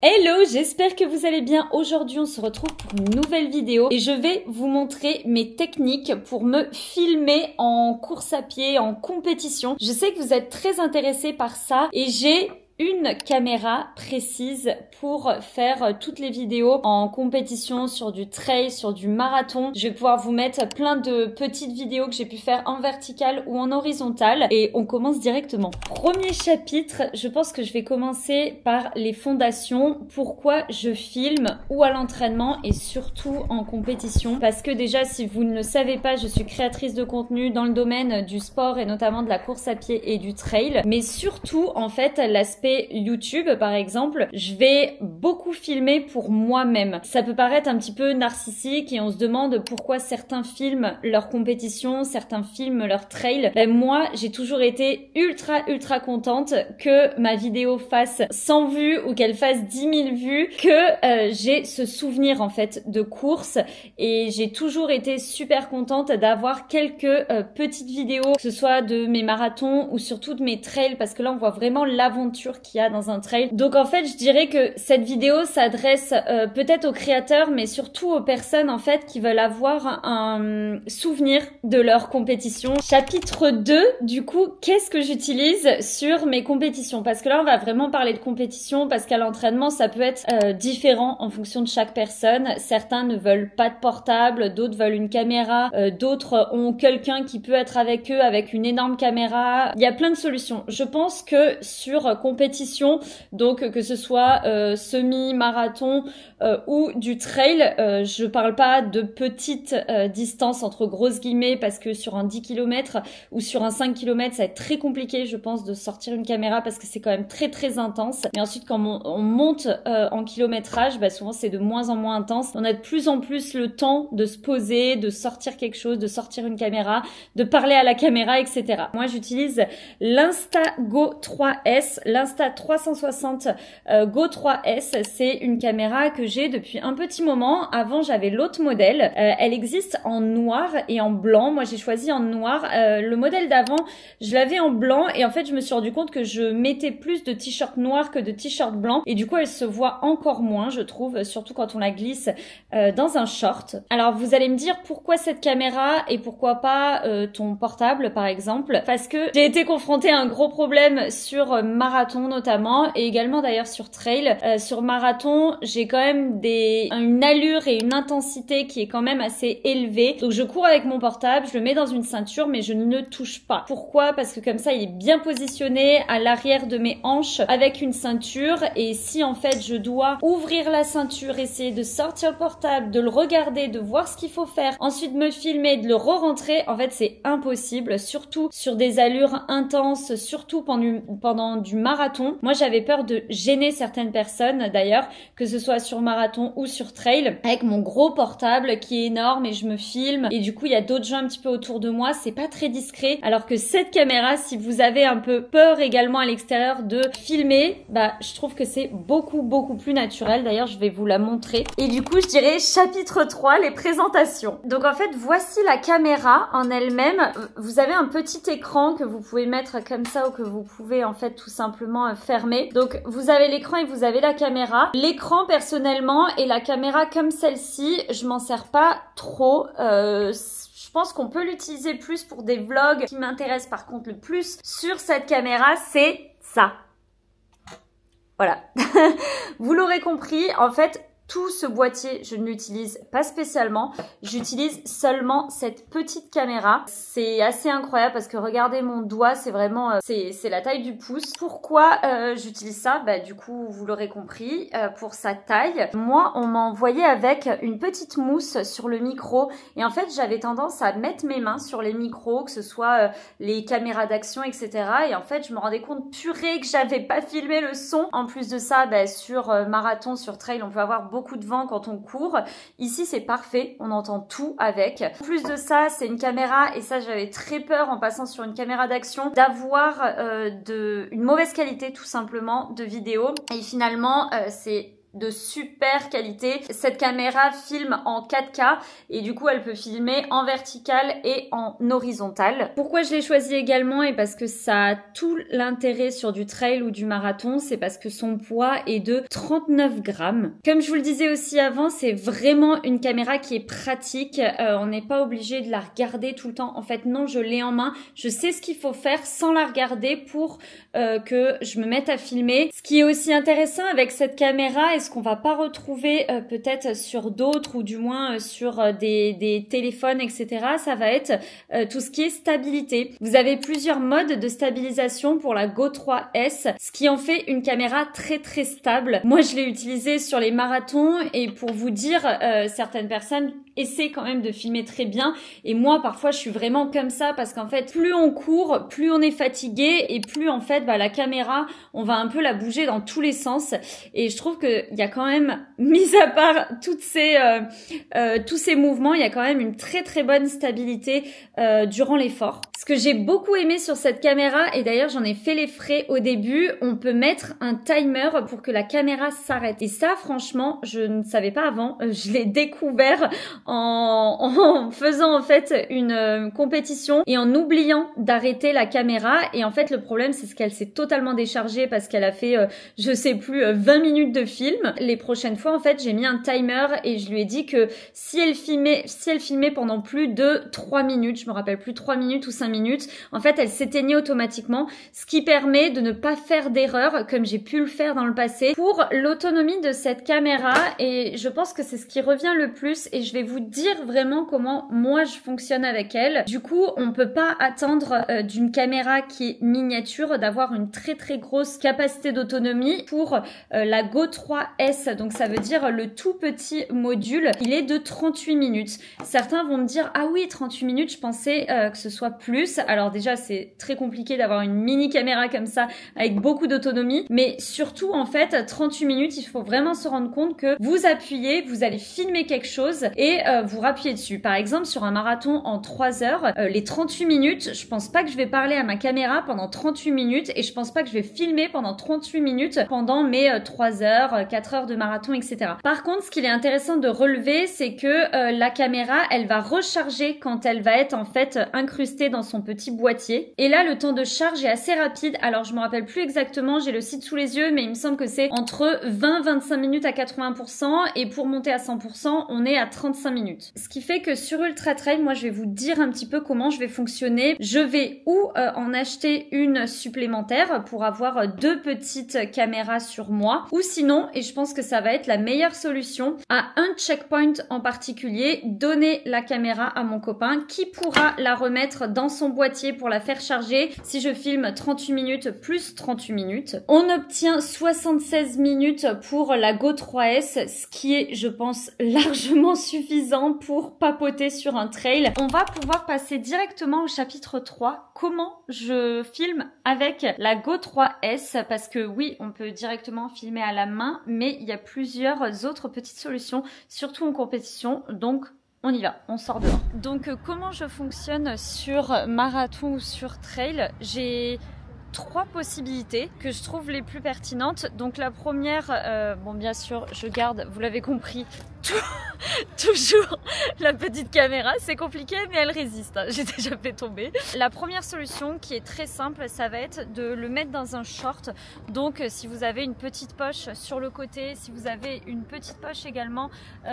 Hello, j'espère que vous allez bien. Aujourd'hui, on se retrouve pour une nouvelle vidéo et je vais vous montrer mes techniques pour me filmer en course à pied, en compétition. Je sais que vous êtes très intéressés par ça et j'ai une caméra précise pour faire toutes les vidéos en compétition, sur du trail, sur du marathon. Je vais pouvoir vous mettre plein de petites vidéos que j'ai pu faire en vertical ou en horizontal et on commence directement. Premier chapitre, je pense que je vais commencer par les fondations. Pourquoi je filme ou à l'entraînement et surtout en compétition? Parce que déjà, si vous ne le savez pas, je suis créatrice de contenu dans le domaine du sport et notamment de la course à pied et du trail. Mais surtout, en fait, l'aspect YouTube, par exemple, je vais beaucoup filmer pour moi-même. Ça peut paraître un petit peu narcissique et on se demande pourquoi certains filment leur compétition, certains filment leur trail. Ben moi, j'ai toujours été ultra contente que ma vidéo fasse 100 vues ou qu'elle fasse 10 000 vues, que j'ai ce souvenir en fait de course et j'ai toujours été super contente d'avoir quelques petites vidéos, que ce soit de mes marathons ou surtout de mes trails, parce que là on voit vraiment l'aventure qu'il y a dans un trail. Donc en fait, je dirais que cette vidéo s'adresse peut-être aux créateurs, mais surtout aux personnes en fait qui veulent avoir un souvenir de leur compétition. Chapitre 2, du coup, qu'est-ce que j'utilise sur mes compétitions? Parce que là, on va vraiment parler de compétition, parce qu'à l'entraînement, ça peut être différent en fonction de chaque personne. Certains ne veulent pas de portable, d'autres veulent une caméra, d'autres ont quelqu'un qui peut être avec eux avec une énorme caméra. Il y a plein de solutions. Je pense que sur compétition, donc que ce soit semi-marathon ou du trail, je parle pas de petites distances entre grosses guillemets, parce que sur un 10 km ou sur un 5 km, ça va être très compliqué, je pense, de sortir une caméra parce que c'est quand même très intense. Mais ensuite, quand on monte en kilométrage, bah souvent c'est de moins en moins intense. On a de plus en plus le temps de se poser, de sortir quelque chose, de sortir une caméra, de parler à la caméra, etc. Moi, j'utilise l'Instago 3S, l'Insta 360 Go 3S. C'est une caméra que j'ai depuis un petit moment. Avant, j'avais l'autre modèle. Elle existe en noir et en blanc. Moi, j'ai choisi en noir. Le modèle d'avant, je l'avais en blanc et en fait, je me suis rendu compte que je mettais plus de t-shirts noirs que de t-shirts blancs et du coup, elle se voit encore moins, je trouve, surtout quand on la glisse dans un short. Alors, vous allez me dire pourquoi cette caméra et pourquoi pas ton portable, par exemple? Parce que j'ai été confrontée à un gros problème sur marathon notamment et également d'ailleurs sur trail. Sur marathon, j'ai quand même une allure et une intensité qui est quand même assez élevée. Donc je cours avec mon portable, je le mets dans une ceinture mais je ne touche pas. Pourquoi? Parce que comme ça il est bien positionné à l'arrière de mes hanches avec une ceinture, et si en fait je dois ouvrir la ceinture, essayer de sortir le portable, de le regarder, de voir ce qu'il faut faire, ensuite me filmer, de le re-rentrer, en fait c'est impossible, surtout sur des allures intenses, surtout pendant du marathon. Moi j'avais peur de gêner certaines personnes d'ailleurs, que ce soit sur marathon ou sur trail, avec mon gros portable qui est énorme et je me filme et du coup il y a d'autres gens un petit peu autour de moi, c'est pas très discret. Alors que cette caméra, si vous avez un peu peur également à l'extérieur de filmer, bah je trouve que c'est beaucoup plus naturel. D'ailleurs je vais vous la montrer. Et du coup je dirais chapitre 3, les présentations. Donc en fait voici la caméra en elle-même. Vous avez un petit écran que vous pouvez mettre comme ça ou que vous pouvez en fait tout simplement fermer. Donc vous avez l'écran et vous avez la caméra. L'écran personnellement et la caméra comme celle-ci, je m'en sers pas trop. Je pense qu'on peut l'utiliser plus pour des vlogs. Ce qui m'intéresse par contre le plus sur cette caméra, c'est ça. Voilà. Vous l'aurez compris, en fait, tout ce boîtier, je ne l'utilise pas spécialement. J'utilise seulement cette petite caméra. C'est assez incroyable parce que regardez mon doigt, c'est vraiment, c'est la taille du pouce. Pourquoi j'utilise ça? Bah du coup, vous l'aurez compris, pour sa taille. Moi, on m'a envoyé avec une petite mousse sur le micro et en fait, j'avais tendance à mettre mes mains sur les micros, que ce soit les caméras d'action, etc. Et en fait, je me rendais compte, purée, que j'avais pas filmé le son. En plus de ça, bah, sur marathon, sur trail, on peut avoir beaucoup de vent quand on court. Ici, c'est parfait. On entend tout avec. En plus de ça, c'est une caméra et ça, j'avais très peur en passant sur une caméra d'action d'avoir une mauvaise qualité tout simplement de vidéo. Et finalement, c'est de super qualité. Cette caméra filme en 4K et du coup elle peut filmer en vertical et en horizontal. Pourquoi je l'ai choisi également et parce que ça a tout l'intérêt sur du trail ou du marathon, c'est parce que son poids est de 39 grammes. Comme je vous le disais aussi avant, c'est vraiment une caméra qui est pratique. On n'est pas obligé de la regarder tout le temps. En fait non, je l'ai en main. Je sais ce qu'il faut faire sans la regarder pour que je me mette à filmer. Ce qui est aussi intéressant avec cette caméra et ce qu'on va pas retrouver peut-être sur d'autres ou du moins sur des téléphones, etc. Ça va être tout ce qui est stabilité. Vous avez plusieurs modes de stabilisation pour la Go 3S, ce qui en fait une caméra très très stable. Moi je l'ai utilisée sur les marathons et pour vous dire, certaines personnes essaient quand même de filmer très bien et moi parfois je suis vraiment comme ça parce qu'en fait plus on court, plus on est fatigué et plus en fait la caméra on va un peu la bouger dans tous les sens et je trouve que il y a quand même, mis à part tous ces mouvements, il y a quand même une très très bonne stabilité durant l'effort. Ce que j'ai beaucoup aimé sur cette caméra, et d'ailleurs j'en ai fait les frais au début, on peut mettre un timer pour que la caméra s'arrête. Et ça franchement, je ne savais pas avant, je l'ai découvert en faisant en fait une compétition et en oubliant d'arrêter la caméra. Et en fait le problème c'est qu'elle s'est totalement déchargée parce qu'elle a fait, je sais plus, 20 minutes de film. Les prochaines fois en fait j'ai mis un timer et je lui ai dit que si elle filmait pendant plus de 3 minutes, je me rappelle plus, 3 minutes ou 5 minutes, en fait elle s'éteignait automatiquement, ce qui permet de ne pas faire d'erreur comme j'ai pu le faire dans le passé. Pour l'autonomie de cette caméra, et je pense que c'est ce qui revient le plus et je vais vous dire vraiment comment moi je fonctionne avec elle. Du coup on peut pas attendre d'une caméra qui est miniature d'avoir une très très grosse capacité d'autonomie. Pour la Go 3S, donc ça veut dire le tout petit module, il est de 38 minutes. Certains vont me dire ah oui 38 minutes, je pensais que ce soit plus. Alors déjà c'est très compliqué d'avoir une mini caméra comme ça avec beaucoup d'autonomie, mais surtout en fait 38 minutes, il faut vraiment se rendre compte que vous appuyez, vous allez filmer quelque chose et vous rappuyez dessus. Par exemple sur un marathon en 3 heures, les 38 minutes, je pense pas que je vais parler à ma caméra pendant 38 minutes et je pense pas que je vais filmer pendant 38 minutes pendant mes 3 heures, 4 heures de marathon, etc. Par contre, ce qu'il est intéressant de relever, c'est que la caméra, elle va recharger quand elle va être en fait incrustée dans son petit boîtier. Et là, le temps de charge est assez rapide. Alors, je me rappelle plus exactement, j'ai le site sous les yeux, mais il me semble que c'est entre 20-25 minutes à 80% et pour monter à 100%, on est à 35 minutes. Ce qui fait que sur Ultra Trail, moi, je vais vous dire un petit peu comment je vais fonctionner. Je vais en acheter une supplémentaire pour avoir 2 petites caméras sur moi, ou sinon, et je pense que ça va être la meilleure solution, à un checkpoint en particulier, donner la caméra à mon copain qui pourra la remettre dans son boîtier pour la faire charger. Si je filme 38 minutes plus 38 minutes, on obtient 76 minutes pour la Go 3S, ce qui est, je pense, largement suffisant pour papoter sur un trail. On va pouvoir passer directement au chapitre 3, comment je filme avec la Go 3S, parce que oui, on peut directement filmer à la main, mais il y a plusieurs autres petites solutions, surtout en compétition, donc on y va, on sort dehors. Donc comment je fonctionne sur marathon ou sur trail? J'ai 3 possibilités que je trouve les plus pertinentes. Donc la première, bon bien sûr je garde, vous l'avez compris, toujours la petite caméra, c'est compliqué mais elle résiste, hein. J'ai déjà fait tomber. La première solution qui est très simple, ça va être de le mettre dans un short. Donc si vous avez une petite poche sur le côté, si vous avez une petite poche également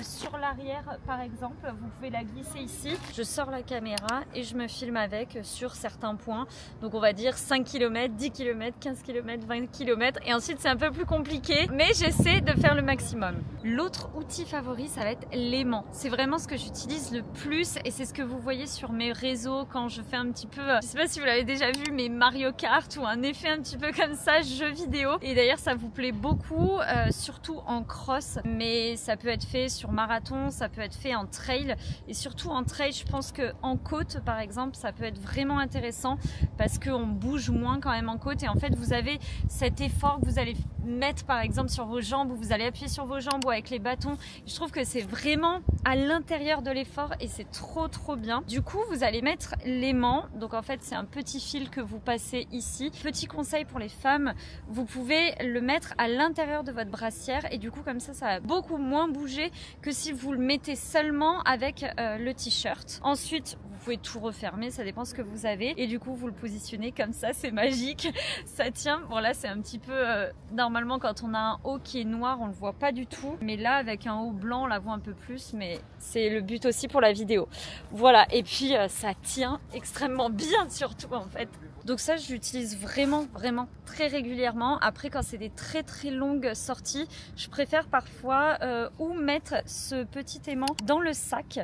sur l'arrière par exemple, vous pouvez la glisser ici. Je sors la caméra et je me filme avec sur certains points. Donc on va dire 5 km, 10 km, 15 km, 20 km et ensuite c'est un peu plus compliqué mais j'essaie de faire le maximum. L'autre outil favori, ça va être l'aimant. C'est vraiment ce que j'utilise le plus et c'est ce que vous voyez sur mes réseaux quand je fais un petit peu, je sais pas si vous l'avez déjà vu, mais Mario Kart ou un effet un petit peu comme ça, jeu vidéo. Et d'ailleurs ça vous plaît beaucoup, surtout en cross, mais ça peut être fait sur marathon, ça peut être fait en trail et surtout en trail, je pense que en côte par exemple, ça peut être vraiment intéressant parce qu'on bouge moins quand quand même en côte, et en fait vous avez cet effort que vous allez mettre par exemple sur vos jambes, où vous allez appuyer sur vos jambes ou avec les bâtons. Je trouve que c'est vraiment à l'intérieur de l'effort et c'est trop bien. Du coup vous allez mettre l'aimant, donc en fait c'est un petit fil que vous passez ici. Petit conseil pour les femmes, vous pouvez le mettre à l'intérieur de votre brassière, et du coup comme ça va beaucoup moins bouger que si vous le mettez seulement avec le t-shirt. Ensuite vous pouvez tout refermer, ça dépend ce que vous avez, et du coup vous le positionnez comme ça, c'est magique, ça tient. Bon là c'est un petit peu normalement quand on a un haut qui est noir on le voit pas du tout, mais là avec un haut blanc on la voit un peu plus, mais c'est le but aussi pour la vidéo. Voilà, et puis ça tient extrêmement bien surtout en fait. Donc ça je l'utilise vraiment très régulièrement. Après quand c'est des très longues sorties, je préfère parfois ou mettre ce petit aimant dans le sac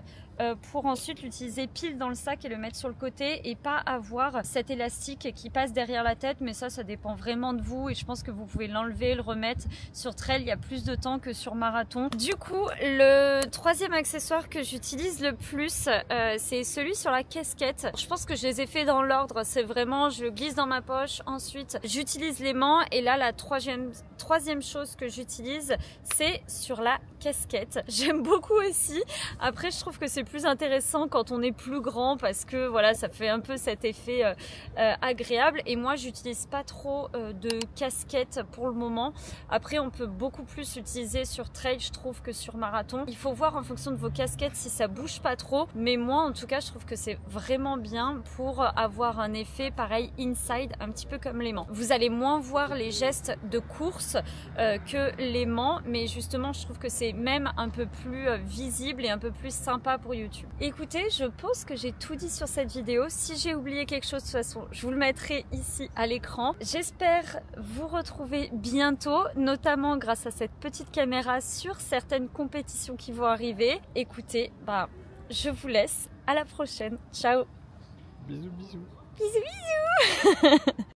pour ensuite l'utiliser pile dans le sac et le mettre sur le côté, et pas avoir cet élastique qui passe derrière la tête. Mais ça dépend vraiment de vous, et je pense que vous pouvez l'enlever, le remettre. Sur trail il y a plus de temps que sur marathon. Du coup le troisième accessoire que j'utilise le plus c'est celui sur la casquette. Je pense que je les ai fait dans l'ordre, c'est vraiment je le glisse dans ma poche, ensuite j'utilise l'aimant, et là la troisième chose que j'utilise c'est sur la casquette. J'aime beaucoup aussi. Après je trouve que c'est plus intéressant quand on est plus grand, parce que voilà ça fait un peu cet effet agréable, et moi j'utilise pas trop de casquette pour le moment. Après on peut beaucoup plus l'utiliser sur trail je trouve que sur marathon. Il faut voir en fonction de vos casquettes si ça bouge pas trop, mais moi en tout cas je trouve que c'est vraiment bien pour avoir un effet pareil inside, un petit peu comme l'aimant. Vous allez moins voir les gestes de course que l'aimant, mais justement je trouve que c'est même un peu plus visible et un peu plus sympa pour YouTube. Écoutez, je pense que j'ai tout dit sur cette vidéo. Si j'ai oublié quelque chose, de toute façon, je vous le mettrai ici à l'écran. J'espère vous retrouver bientôt, notamment grâce à cette petite caméra sur certaines compétitions qui vont arriver. Écoutez, je vous laisse. À la prochaine. Ciao. Bisous. Bisous.